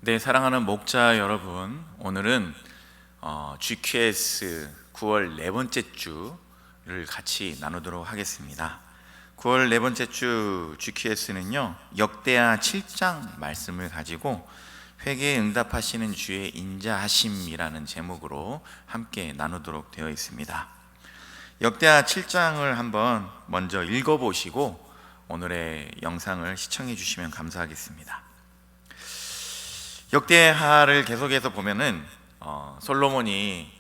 네, 사랑하는 목자 여러분, 오늘은 GQS 9월 네 번째 주를 같이 나누도록 하겠습니다. 9월 네 번째 주 GQS는요, 역대하 7장 말씀을 가지고 회개에 응답하시는 주의 인자하심이라는 제목으로 함께 나누도록 되어 있습니다. 역대하 7장을 한번 먼저 읽어보시고 오늘의 영상을 시청해 주시면 감사하겠습니다. 역대하를 계속해서 보면은 솔로몬이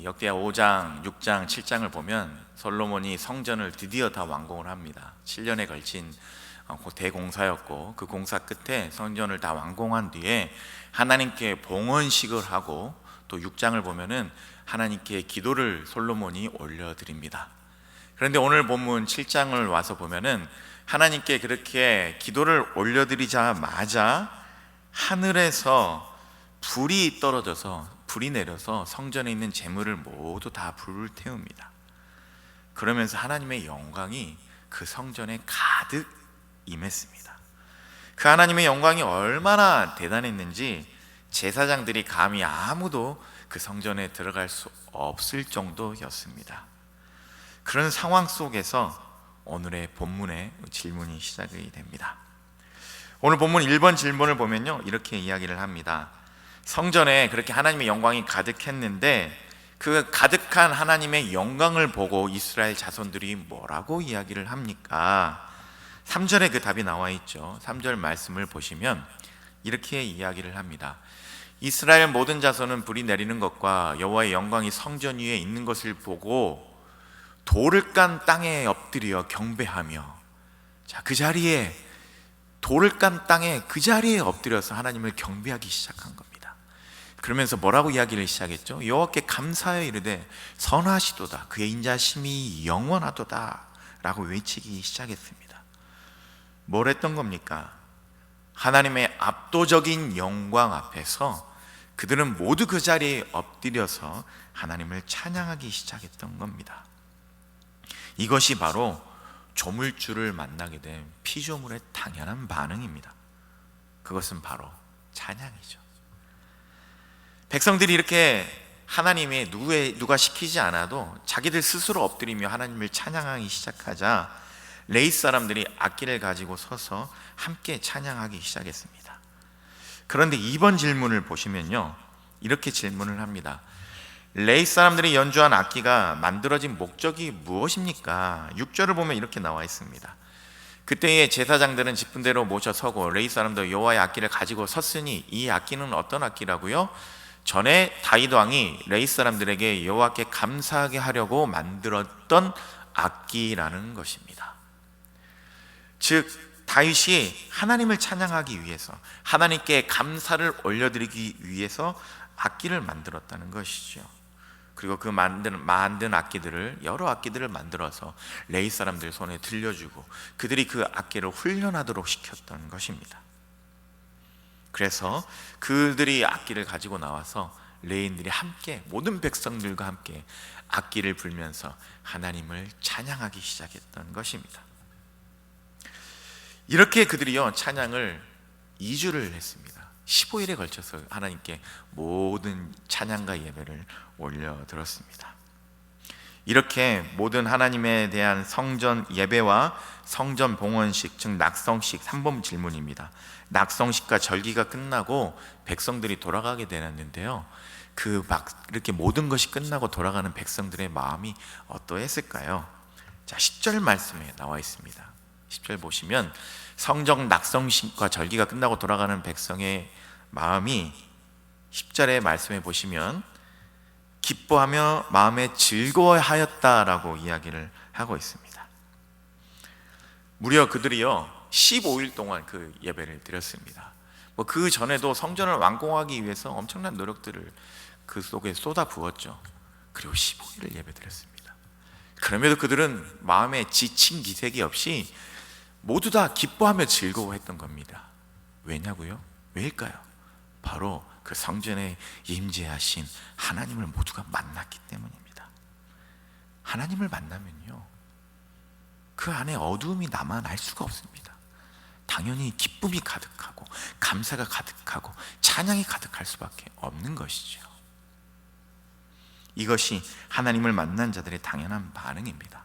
역대하 5장, 6장, 7장을 보면 솔로몬이 성전을 드디어 다 완공을 합니다. 7년에 걸친 대공사였고, 그 공사 끝에 성전을 다 완공한 뒤에 하나님께 봉헌식을 하고, 또 6장을 보면은 하나님께 기도를 솔로몬이 올려드립니다. 그런데 오늘 본문 7장을 와서 보면은 하나님께 그렇게 기도를 올려드리자마자 하늘에서 불이 떨어져서, 불이 내려서 성전에 있는 재물을 모두 다 불을 태웁니다. 그러면서 하나님의 영광이 그 성전에 가득 임했습니다. 그 하나님의 영광이 얼마나 대단했는지 제사장들이 감히 아무도 그 성전에 들어갈 수 없을 정도였습니다. 그런 상황 속에서 오늘의 본문의 질문이 시작이 됩니다. 오늘 본문 1번 질문을 보면요, 이렇게 이야기를 합니다. 성전에 그렇게 하나님의 영광이 가득했는데 그 가득한 하나님의 영광을 보고 이스라엘 자손들이 뭐라고 이야기를 합니까? 3절에 그 답이 나와 있죠. 3절 말씀을 보시면 이렇게 이야기를 합니다. 이스라엘 모든 자손은 불이 내리는 것과 여호와의 영광이 성전 위에 있는 것을 보고 돌을 깐 땅에 엎드려 경배하며, 자, 그 자리에, 돌을 깐 땅에 그 자리에 엎드려서 하나님을 경배하기 시작한 겁니다. 그러면서 뭐라고 이야기를 시작했죠? 여호와께 감사하여 이르되 선하시도다, 그의 인자심이 영원하도다 라고 외치기 시작했습니다. 뭘 했던 겁니까? 하나님의 압도적인 영광 앞에서 그들은 모두 그 자리에 엎드려서 하나님을 찬양하기 시작했던 겁니다. 이것이 바로 조물주를 만나게 된 피조물의 당연한 반응입니다. 그것은 바로 찬양이죠. 백성들이 이렇게 하나님이 누가 시키지 않아도 자기들 스스로 엎드리며 하나님을 찬양하기 시작하자 레위 사람들이 악기를 가지고 서서 함께 찬양하기 시작했습니다. 그런데 2번 질문을 보시면요, 이렇게 질문을 합니다. 레위 사람들이 연주한 악기가 만들어진 목적이 무엇입니까? 6절을 보면 이렇게 나와 있습니다. 그때의 제사장들은 직분대로 모셔 서고 레위 사람도 여호와의 악기를 가지고 섰으니, 이 악기는 어떤 악기라고요? 전에 다윗 왕이 레위 사람들에게 여호와께 감사하게 하려고 만들었던 악기라는 것입니다. 즉 다윗이 하나님을 찬양하기 위해서, 하나님께 감사를 올려드리기 위해서 악기를 만들었다는 것이죠. 그리고 그 만든 악기들을, 여러 악기들을 만들어서 레위 사람들 손에 들려주고 그들이 그 악기를 훈련하도록 시켰던 것입니다. 그래서 그들이 악기를 가지고 나와서 레위인들이 함께, 모든 백성들과 함께 악기를 불면서 하나님을 찬양하기 시작했던 것입니다. 이렇게 그들이요, 찬양을 2주를 했습니다. 15일에 걸쳐서 하나님께 모든 찬양과 예배를 올려드렸습니다. 이렇게 모든 하나님에 대한 성전 예배와 성전 봉헌식, 즉 낙성식, 3번 질문입니다. 낙성식과 절기가 끝나고 백성들이 돌아가게 되었는데요, 이렇게 모든 것이 끝나고 돌아가는 백성들의 마음이 어떠했을까요? 자, 10절 말씀에 나와 있습니다. 10절 보시면 성전 낙성식과 절기가 끝나고 돌아가는 백성의 마음이, 10절의 말씀에 보시면 기뻐하며 마음에 즐거워하였다라고 이야기를 하고 있습니다. 무려 그들이요 15일 동안 그 예배를 드렸습니다. 그 전에도 성전을 완공하기 위해서 엄청난 노력들을 그 속에 쏟아 부었죠. 그리고 15일을 예배 드렸습니다. 그럼에도 그들은 마음에 지친 기색이 없이 모두 다 기뻐하며 즐거워했던 겁니다. 왜냐고요? 왜일까요? 바로 그 성전에 임재하신 하나님을 모두가 만났기 때문입니다. 하나님을 만나면요, 그 안에 어두움이 남아날 수가 없습니다. 당연히 기쁨이 가득하고 감사가 가득하고 찬양이 가득할 수밖에 없는 것이죠. 이것이 하나님을 만난 자들의 당연한 반응입니다.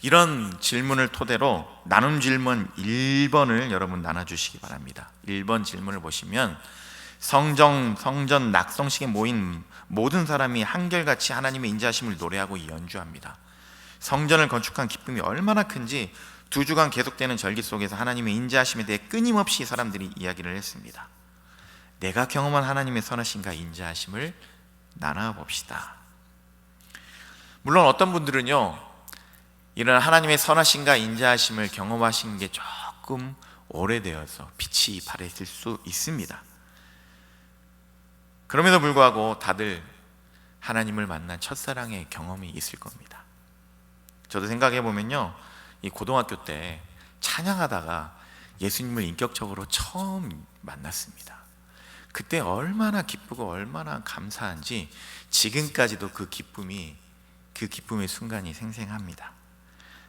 이런 질문을 토대로 나눔 질문 1번을 여러분 나눠주시기 바랍니다. 1번 질문을 보시면 성전 낙성식에 모인 모든 사람이 한결같이 하나님의 인자하심을 노래하고 연주합니다. 성전을 건축한 기쁨이 얼마나 큰지 2주간 계속되는 절기 속에서 하나님의 인자하심에 대해 끊임없이 사람들이 이야기를 했습니다. 내가 경험한 하나님의 선하심과 인자하심을 나눠봅시다. 물론 어떤 분들은요, 이런 하나님의 선하심과 인자하심을 경험하신 게 조금 오래되어서 빛이 바랬을 수 있습니다. 그럼에도 불구하고 다들 하나님을 만난 첫사랑의 경험이 있을 겁니다. 저도 생각해 보면요, 이 고등학교 때 찬양하다가 예수님을 인격적으로 처음 만났습니다. 그때 얼마나 기쁘고 얼마나 감사한지 지금까지도 그 기쁨의 순간이 생생합니다.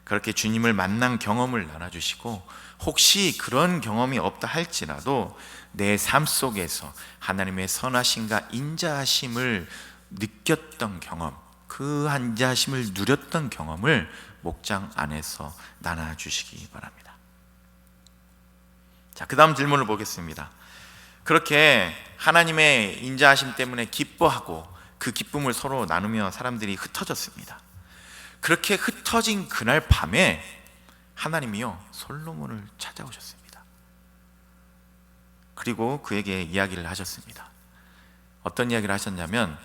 그렇게 주님을 만난 경험을 나눠주시고, 혹시 그런 경험이 없다 할지라도 내 삶 속에서 하나님의 선하심과 인자하심을 느꼈던 경험, 그 인자하심을 누렸던 경험을 목장 안에서 나눠주시기 바랍니다. 자, 그 다음 질문을 보겠습니다. 그렇게 하나님의 인자하심 때문에 기뻐하고 그 기쁨을 서로 나누며 사람들이 흩어졌습니다. 그렇게 흩어진 그날 밤에 하나님이요, 솔로몬을 찾아오셨습니다. 그리고 그에게 이야기를 하셨습니다. 어떤 이야기를 하셨냐면,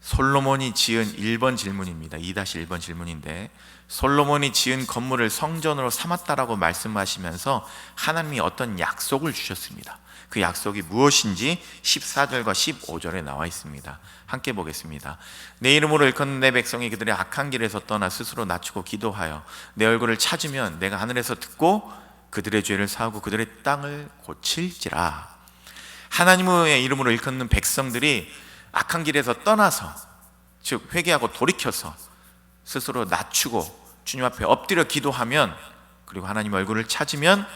솔로몬이 지은 1번 질문입니다. 2-1번 질문인데, 솔로몬이 지은 건물을 성전으로 삼았다라고 말씀하시면서 하나님이 어떤 약속을 주셨습니다. 그 약속이 무엇인지 14절과 15절에 나와 있습니다. 함께 보겠습니다. 내 이름으로 일컫는 내 백성이 그들의 악한 길에서 떠나 스스로 낮추고 기도하여 내 얼굴을 찾으면 내가 하늘에서 듣고 그들의 죄를 사하고 그들의 땅을 고칠지라. 하나님의 이름으로 일컫는 백성들이 악한 길에서 떠나서, 즉 회개하고 돌이켜서 스스로 낮추고 주님 앞에 엎드려 기도하면, 그리고 하나님 얼굴을 찾으면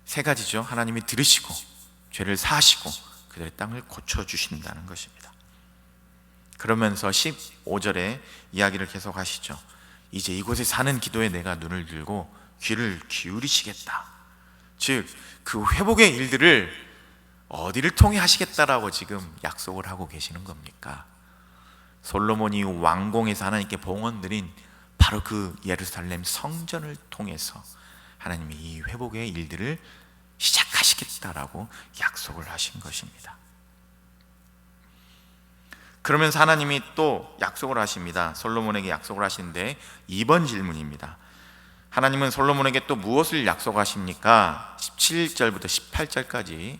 세 가지죠. 하나님이 들으시고 죄를 사하시고 그들의 땅을 고쳐주신다는 것입니다. 그러면서 15절에 이야기를 계속하시죠. 이제 이곳에 사는 기도에 내가 눈을 들고 귀를 기울이시겠다. 즉, 그 회복의 일들을 어디를 통해 하시겠다라고 지금 약속을 하고 계시는 겁니까? 솔로몬이 왕궁에서 하나님께 봉헌드린 바로 그 예루살렘 성전을 통해서 하나님이 이 회복의 일들을 시작하시겠다라고 약속을 하신 것입니다. 그러면서 하나님이 또 약속을 하십니다. 솔로몬에게 약속을 하시는데 2번 질문입니다. 하나님은 솔로몬에게 또 무엇을 약속하십니까? 17절부터 18절까지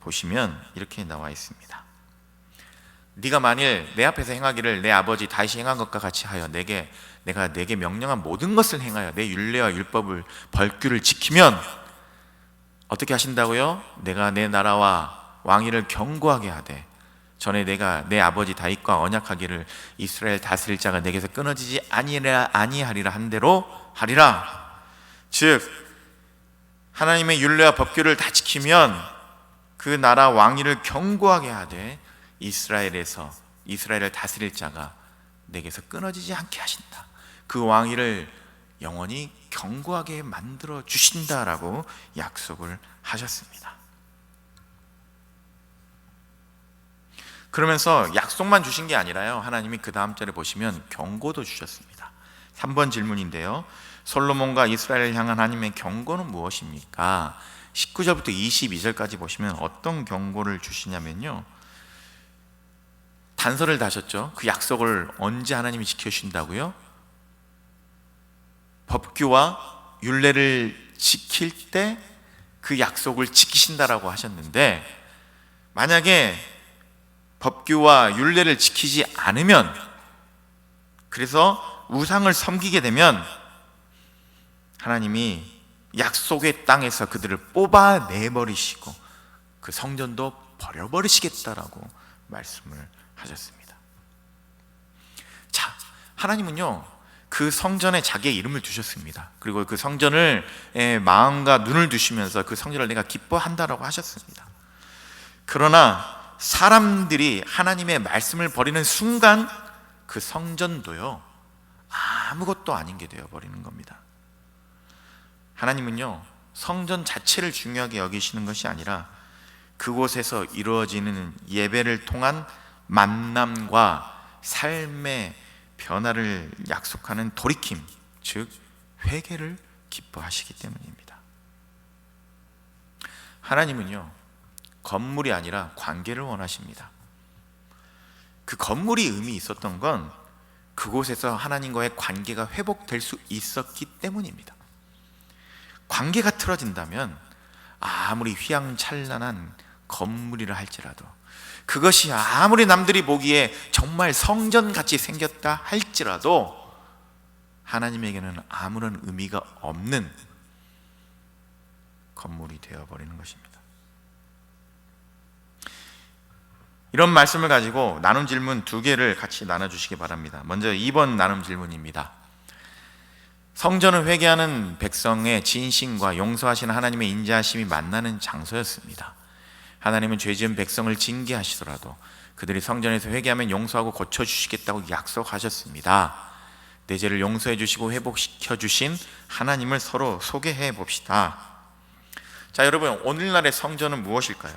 보시면 이렇게 나와 있습니다. 네가 만일 내 앞에서 행하기를 내 아버지 다윗이 행한 것과 같이 하여 내가 내게 명령한 모든 것을 행하여 내 율례와 율법을 벌규를 지키면 어떻게 하신다고요? 내가 내 나라와 왕위를 견고하게 하되 전에 내가 내 아버지 다윗과 언약하기를 이스라엘 다스릴 자가 내게서 끊어지지 아니하리라 한 대로 하리라. 즉, 하나님의 율례와 법규를 다 지키면 그 나라 왕위를 견고하게 하되 이스라엘을 다스릴 자가 내게서 끊어지지 않게 하신다. 그 왕위를 영원히 견고하게 만들어 주신다라고 약속을 하셨습니다. 그러면서 약속만 주신 게 아니라요, 하나님이 그 다음 절에 보시면 경고도 주셨습니다. 3번 질문인데요, 솔로몬과 이스라엘을 향한 하나님의 경고는 무엇입니까? 19절부터 22절까지 보시면 어떤 경고를 주시냐면요, 단서를 다셨죠. 그 약속을 언제 하나님이 지켜주신다고요? 법규와 율례를 지킬 때 그 약속을 지키신다라고 하셨는데, 만약에 법규와 율례를 지키지 않으면, 그래서 우상을 섬기게 되면 하나님이 약속의 땅에서 그들을 뽑아내버리시고 그 성전도 버려버리시겠다라고 말씀을 하셨습니다. 자, 하나님은요, 그 그 성전에 자기의 이름을 두셨습니다. 그리고 그 성전을 마음과 눈을 두시면서 그 성전을 내가 기뻐한다라고 하셨습니다. 그러나 사람들이 하나님의 말씀을 버리는 순간 그 성전도요 아무것도 아닌 게 되어버리는 겁니다. 하나님은요 성전 자체를 중요하게 여기시는 것이 아니라 그곳에서 이루어지는 예배를 통한 만남과 삶의 변화를 약속하는 돌이킴, 즉 회개를 기뻐하시기 때문입니다. 하나님은요 건물이 아니라 관계를 원하십니다. 그 건물이 의미 있었던 건 그곳에서 하나님과의 관계가 회복될 수 있었기 때문입니다. 관계가 틀어진다면 아무리 휘황찬란한 건물이라 할지라도, 그것이 아무리 남들이 보기에 정말 성전같이 생겼다 할지라도 하나님에게는 아무런 의미가 없는 건물이 되어버리는 것입니다. 이런 말씀을 가지고 나눔 질문 2개를 같이 나눠주시기 바랍니다. 먼저 2번 나눔 질문입니다. 성전을 회개하는 백성의 진심과 용서하시는 하나님의 인자하심이 만나는 장소였습니다. 하나님은 죄 지은 백성을 징계하시더라도 그들이 성전에서 회개하면 용서하고 고쳐주시겠다고 약속하셨습니다. 내 죄를 용서해 주시고 회복시켜 주신 하나님을 서로 소개해 봅시다. 자, 여러분, 오늘날의 성전은 무엇일까요?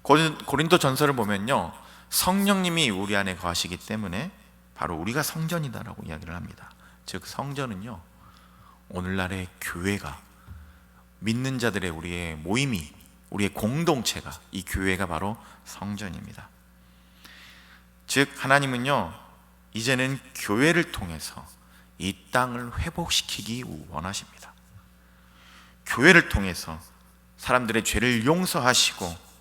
고린도 전서를 보면요 성령님이 우리 안에 거하시기 때문에 바로 우리가 성전이다라고 이야기를 합니다. 즉 성전은요 오늘날의 교회가, 믿는 자들의 우리의 모임이, 우리의 공동체가, 이 교회가 바로 성전입니다. 즉 하나님은요 이제는 교회를 통해서 이 땅을 회복시키기 원하십니다. 교회를 통해서 사람들의 죄를 용서하시고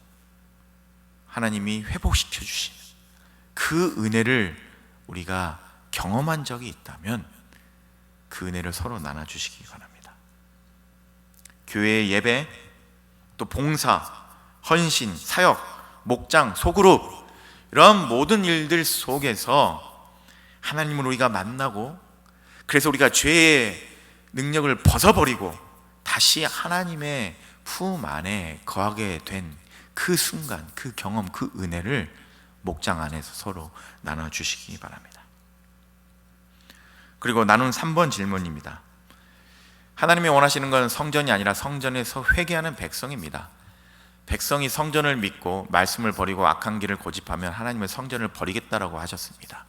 하나님이 회복시켜 주시는 그 은혜를 우리가 경험한 적이 있다면 그 은혜를 서로 나눠주시기 바랍니다. 교회의 예배, 또 봉사, 헌신, 사역, 목장, 소그룹, 이런 모든 일들 속에서 하나님을 우리가 만나고, 그래서 우리가 죄의 능력을 벗어버리고 다시 하나님의 품 안에 거하게 된 그 순간, 그 경험, 그 은혜를 목장 안에서 서로 나눠주시기 바랍니다. 그리고 나눈 3번 질문입니다. 하나님이 원하시는 건 성전이 아니라 성전에서 회개하는 백성입니다. 백성이 성전을 믿고 말씀을 버리고 악한 길을 고집하면 하나님은 성전을 버리겠다라고 하셨습니다.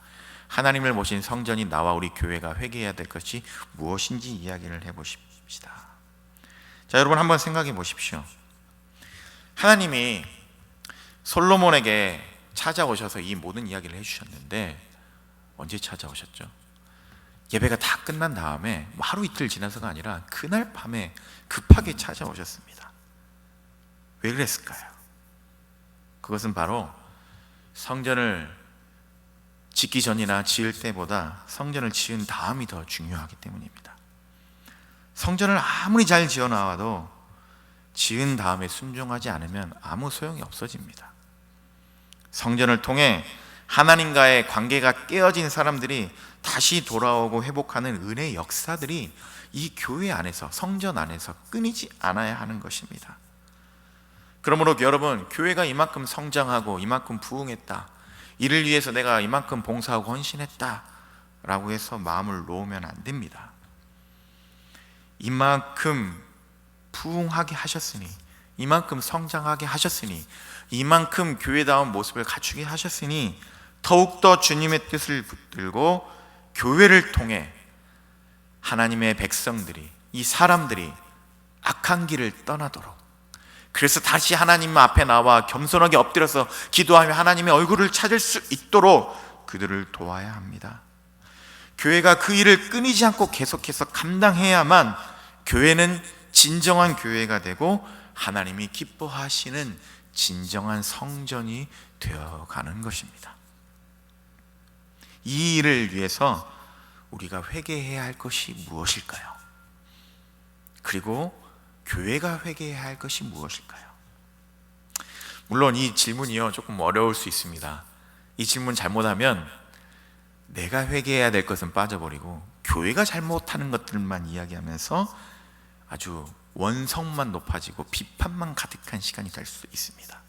하나님을 모신 성전이 나와 우리 교회가 회개해야 될 것이 무엇인지 이야기를 해보십시다. 자, 여러분 한번 생각해 보십시오. 하나님이 솔로몬에게 찾아오셔서 이 모든 이야기를 해주셨는데 언제 찾아오셨죠? 예배가 다 끝난 다음에 하루 이틀 지나서가 아니라 그날 밤에 급하게 찾아오셨습니다. 왜 그랬을까요? 그것은 바로 성전을 짓기 전이나 지을 때보다 성전을 지은 다음이 더 중요하기 때문입니다. 성전을 아무리 잘 지어 나와도 지은 다음에 순종하지 않으면 아무 소용이 없어집니다. 성전을 통해 하나님과의 관계가 깨어진 사람들이 다시 돌아오고 회복하는 은혜의 역사들이 이 교회 안에서, 성전 안에서 끊이지 않아야 하는 것입니다. 그러므로 여러분, 교회가 이만큼 성장하고 이만큼 부흥했다, 이를 위해서 내가 이만큼 봉사하고 헌신했다 라고 해서 마음을 놓으면 안 됩니다. 이만큼 부흥하게 하셨으니, 이만큼 성장하게 하셨으니, 이만큼 교회다운 모습을 갖추게 하셨으니 더욱더 주님의 뜻을 붙들고 교회를 통해 하나님의 백성들이, 이 사람들이 악한 길을 떠나도록, 그래서 다시 하나님 앞에 나와 겸손하게 엎드려서 기도하며 하나님의 얼굴을 찾을 수 있도록 그들을 도와야 합니다. 교회가 그 일을 끊이지 않고 계속해서 감당해야만 교회는 진정한 교회가 되고 하나님이 기뻐하시는 진정한 성전이 되어가는 것입니다. 이 일을 위해서 우리가 회개해야 할 것이 무엇일까요? 그리고 교회가 회개해야 할 것이 무엇일까요? 물론 이 질문이요 조금 어려울 수 있습니다. 이 질문 잘못하면 내가 회개해야 될 것은 빠져버리고 교회가 잘못하는 것들만 이야기하면서 아주 원성만 높아지고 비판만 가득한 시간이 될 수 있습니다.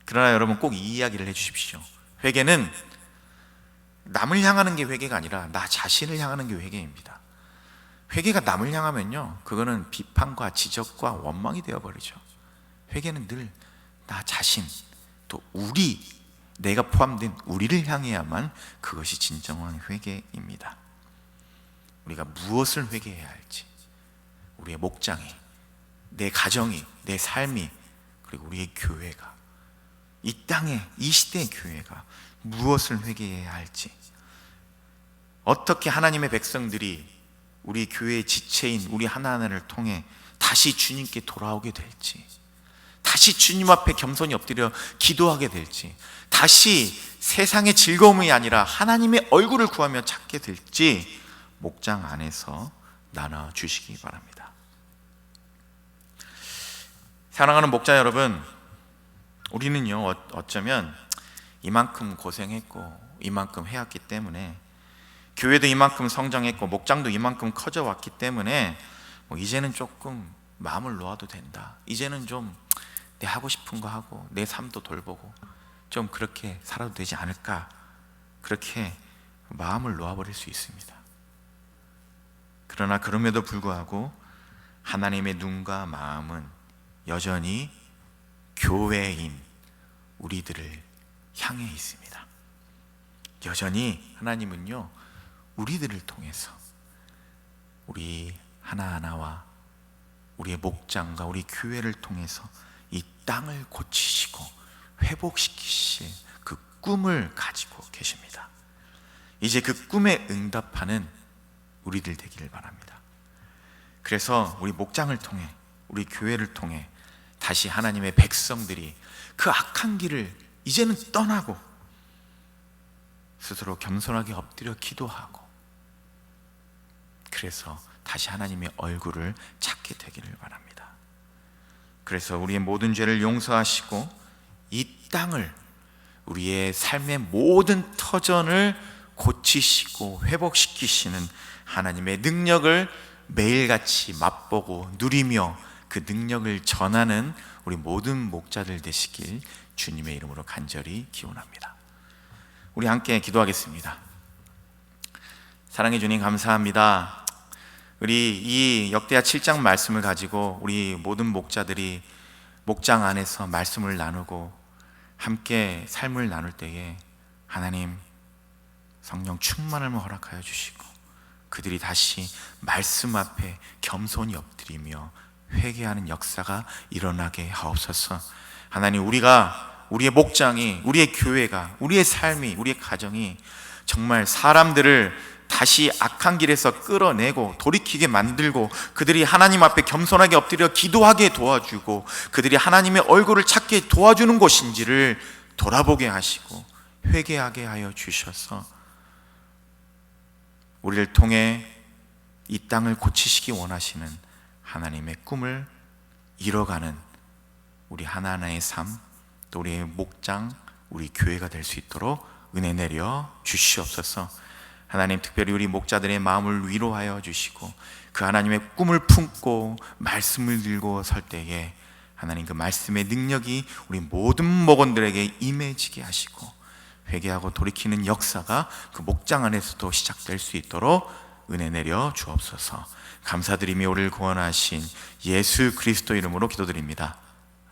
그러나 여러분 꼭 이 이야기를 해주십시오. 회개는 남을 향하는 게 회개가 아니라 나 자신을 향하는 게 회개입니다. 회개가 남을 향하면요, 그거는 비판과 지적과 원망이 되어버리죠. 회개는 늘 나 자신, 또 내가 포함된 우리를 향해야만 그것이 진정한 회개입니다. 우리가 무엇을 회개해야 할지, 우리의 목장이, 내 가정이, 내 삶이, 그리고 우리의 교회가, 이 땅에, 이 시대의 교회가 무엇을 회개해야 할지, 어떻게 하나님의 백성들이 우리 교회의 지체인 우리 하나하나를 통해 다시 주님께 돌아오게 될지, 다시 주님 앞에 겸손히 엎드려 기도하게 될지, 다시 세상의 즐거움이 아니라 하나님의 얼굴을 구하며 찾게 될지 목장 안에서 나눠주시기 바랍니다. 사랑하는 목자 여러분, 우리는요 어쩌면 이만큼 고생했고 이만큼 해왔기 때문에, 교회도 이만큼 성장했고 목장도 이만큼 커져왔기 때문에 이제는 조금 마음을 놓아도 된다, 이제는 좀 내 하고 싶은 거 하고 내 삶도 돌보고 좀 그렇게 살아도 되지 않을까, 그렇게 마음을 놓아버릴 수 있습니다. 그러나 그럼에도 불구하고 하나님의 눈과 마음은 여전히 교회인 우리들을 향해 있습니다. 여전히 하나님은요, 우리들을 통해서, 우리 하나하나와 우리의 목장과 우리 교회를 통해서 이 땅을 고치시고 회복시키실 그 꿈을 가지고 계십니다. 이제 그 꿈에 응답하는 우리들 되기를 바랍니다. 그래서 우리 목장을 통해, 우리 교회를 통해 다시 하나님의 백성들이 그 악한 길을 이제는 떠나고 스스로 겸손하게 엎드려 기도하고, 그래서 다시 하나님의 얼굴을 찾게 되기를 바랍니다. 그래서 우리의 모든 죄를 용서하시고 이 땅을, 우리의 삶의 모든 터전을 고치시고 회복시키시는 하나님의 능력을 매일같이 맛보고 누리며 그 능력을 전하는 우리 모든 목자들 되시길 주님의 이름으로 간절히 기원합니다. 우리 함께 기도하겠습니다. 사랑해 주님, 감사합니다. 우리 이 역대하 7장 말씀을 가지고 우리 모든 목자들이 목장 안에서 말씀을 나누고 함께 삶을 나눌 때에 하나님 성령 충만함을 허락하여 주시고 그들이 다시 말씀 앞에 겸손히 엎드리며 회개하는 역사가 일어나게 하옵소서. 하나님, 우리의 목장이, 우리의 교회가, 우리의 삶이, 우리의 가정이 정말 사람들을 다시 악한 길에서 끌어내고 돌이키게 만들고 그들이 하나님 앞에 겸손하게 엎드려 기도하게 도와주고 그들이 하나님의 얼굴을 찾게 도와주는 곳인지를 돌아보게 하시고 회개하게 하여 주셔서 우리를 통해 이 땅을 고치시기 원하시는 하나님의 꿈을 이뤄가는 우리 하나하나의 삶, 또 우리의 목장, 우리 교회가 될 수 있도록 은혜 내려 주시옵소서. 하나님, 특별히 우리 목자들의 마음을 위로하여 주시고 그 하나님의 꿈을 품고 말씀을 들고 설 때에 하나님 그 말씀의 능력이 우리 모든 목원들에게 임해지게 하시고 회개하고 돌이키는 역사가 그 목장 안에서도 시작될 수 있도록 은혜 내려 주옵소서. 감사드리며 우리를 구원하신 예수 그리스도 이름으로 기도드립니다.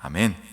아멘.